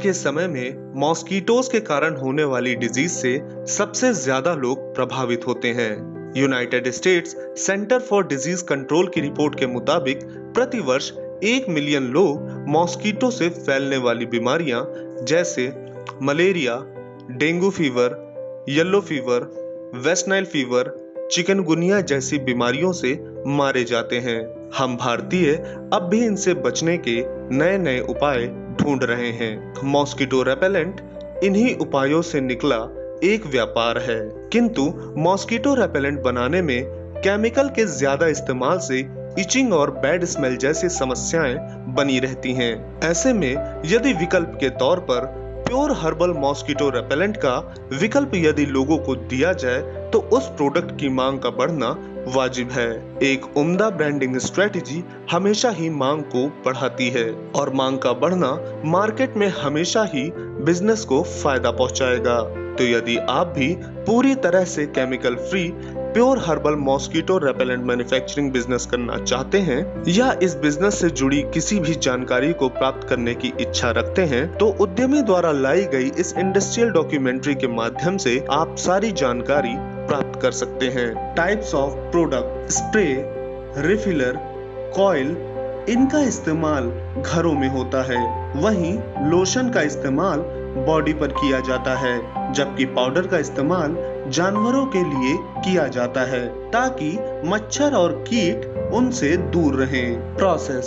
के समय में मॉस्किटोज के कारण होने वाली डिजीज से सबसे ज्यादा लोग प्रभावित होते हैं। United states centre for disease control की रिपोर्ट के मुताबिक प्रतिवर्ष 1 मिलियन लोग मॉस्किटो से फैलने वाली बीमारियां जैसे malaria, dengue fever, yellow fever, West Nile fever, chikungunya जैसी बीमारियों से मारे जाते हैं। हम भारतीय अब भी इनसे बचने के नए नए उपाय ढूंढ रहे हैं। मॉस्किटो रेपेलेंट इन्हीं उपायों से निकला एक व्यापार है, किंतु मॉस्किटो रेपेलेंट बनाने में केमिकल के ज्यादा इस्तेमाल से इचिंग और बैड स्मेल जैसी समस्याएं बनी रहती हैं। ऐसे में यदि विकल्प के तौर पर प्योर हर्बल मॉस्किटो रेपेलेंट का विकल्प यदि लोगों को दिया जाए तो उस प्रोडक्ट की मांग का बढ़ना वाजिब है। एक उम्दा ब्रांडिंग स्ट्रेटेजी हमेशा ही मांग को बढ़ाती है और मांग का बढ़ना मार्केट में हमेशा ही बिजनेस को फायदा पहुंचाएगा। तो यदि आप भी पूरी तरह से chemical free pure herbal mosquito repellent manufacturing business करना चाहते हैं या इस बिजनेस से जुड़ी किसी भी जानकारी को प्राप्त करने की इच्छा रखते हैं तो उद्यमी द्वारा लाई गई इस इंडस्ट्रियल डॉक्यूमेंट्री के माध्यम से आप सारी जानकारी प्राप्त कर सकते हैं। Types of product, spray, refiller, coil, इनका इस्तेमाल घरों में होता है। वहीं लोशन का इस्तेमाल बॉडी पर किया जाता है, जबकि पाउडर का इस्तेमाल जानवरों के लिए किया जाता है ताकि मच्छर और कीट उनसे दूर रहें। प्रोसेस: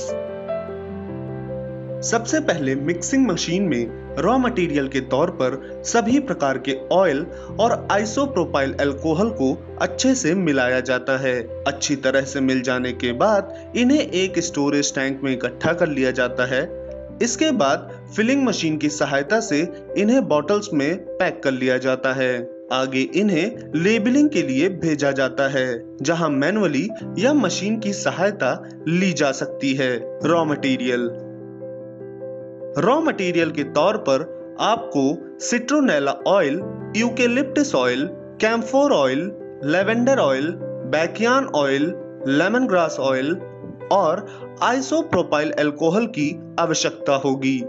सबसे पहले मिक्सिंग मशीन में रॉ मटेरियल के तौर पर सभी प्रकार के ऑयल और आइसोप्रोपाइल अल्कोहल को अच्छे से मिलाया जाता है। अच्छी तरह से मिल जाने के बाद इन्हें एक स्टोरेज टैंक में इकट्ठा कर लिया जाता है। इसके बाद फिलिंग मशीन की सहायता से इन्हें बॉटल्स में पैक कर लिया जाता है। आगे इन्हें लेबलिंग के लिए भेजा जाता है, जहां मैनुअली या मशीन की सहायता ली जा सकती है। रॉ मटेरियल के तौर पर आपको citronella oil, eucalyptus oil, camphor oil, lavender oil, बैकियान ऑयल, लेमन ग्रास ऑयल और आइसोप्रोपाइल अल्कोहल की आवश्यकता होगी।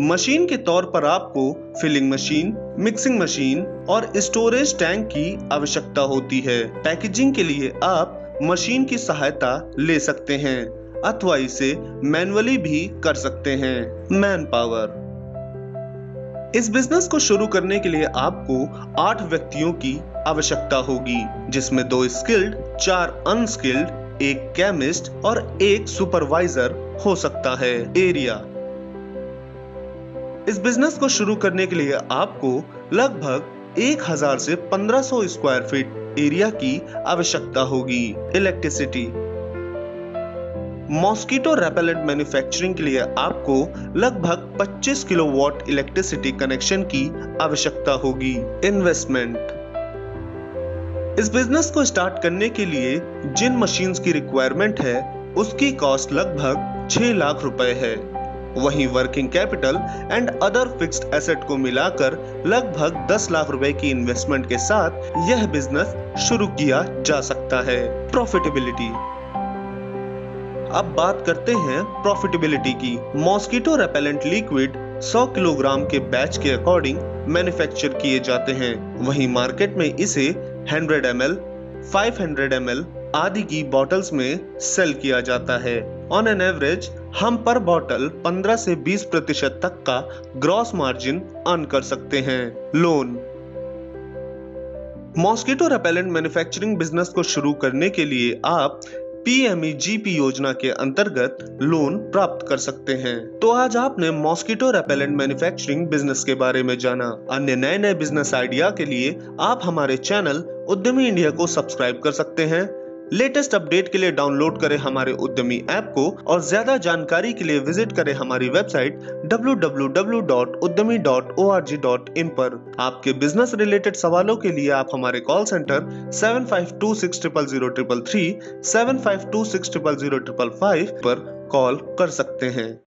मशीन के तौर पर आपको फिलिंग मशीन, मिक्सिंग मशीन और स्टोरेज टैंक की आवश्यकता होती है। पैकेजिंग के लिए आप मशीन की सहायता ले सकते हैं अथवा इसे मैनुअली भी कर सकते हैं। मैन पावर: इस बिजनेस को शुरू करने के लिए आपको 8 व्यक्तियों की आवश्यकता होगी, जिसमें 2 स्किल्ड, 4 अनस्किल्ड, 1 केमिस्ट और 1 सुपरवाइजर हो सकता है। एरिया: इस बिजनेस को शुरू करने के लिए आपको लगभग 1000 से 1500 स्क्वायर फीट एरिया की आवश्यकता होगी। इलेक्ट्रिसिटी: मॉस्किटो रेपेलेंट मैन्युफैक्चरिंग के लिए आपको लगभग 25 किलोवाट इलेक्ट्रिसिटी कनेक्शन की आवश्यकता होगी। इन्वेस्टमेंट: इस बिजनेस को स्टार्ट करने के लिए जिन मशीन्स की रिक्वायरमेंट है उसकी कॉस्ट लगभग 6 लाख रुपए है। वहीं working capital and other fixed asset को मिलाकर लगभग 10 लाख रुपए की इन्वेस्टमेंट के साथ यह बिजनेस शुरू किया जा सकता है। प्रॉफिटेबिलिटी: अब बात करते हैं प्रॉफिटेबिलिटी की। मॉस्किटो रेपेलेंट लिक्विड 100 किलोग्राम के बैच के अकॉर्डिंग मैन्युफैक्चर किए जाते हैं। वहीं मार्केट में इसे 100 ml, 500 ml आदि की बॉटल्स में सेल किया जाता है। ऑन एन एवरेज हम पर बॉटल 15 से 20% तक का ग्रॉस मार्जिन अर्न कर सकते हैं। Loan: mosquito repellent manufacturing business को शुरू करने के लिए आप PMEGP योजना के अंतर्गत लोन प्राप्त कर सकते हैं। तो आज आपने मॉस्किटो रेपेलेंट मैन्युफैक्चरिंग बिजनेस के बारे में जाना। अन्य नए नए बिजनेस आइडिया के लिए आप हमारे चैनल उद्यमी इंडिया को सब्सक्राइब कर सकते हैं। लेटेस्ट अपडेट के लिए डाउनलोड करें हमारे उद्यमी ऐप को और ज्यादा जानकारी के लिए विजिट करें हमारी वेबसाइट www.udyami.org.in पर। आपके बिजनेस रिलेटेड सवालों के लिए आप हमारे कॉल सेंटर 7526000033, 7526000055 पर कॉल कर सकते हैं।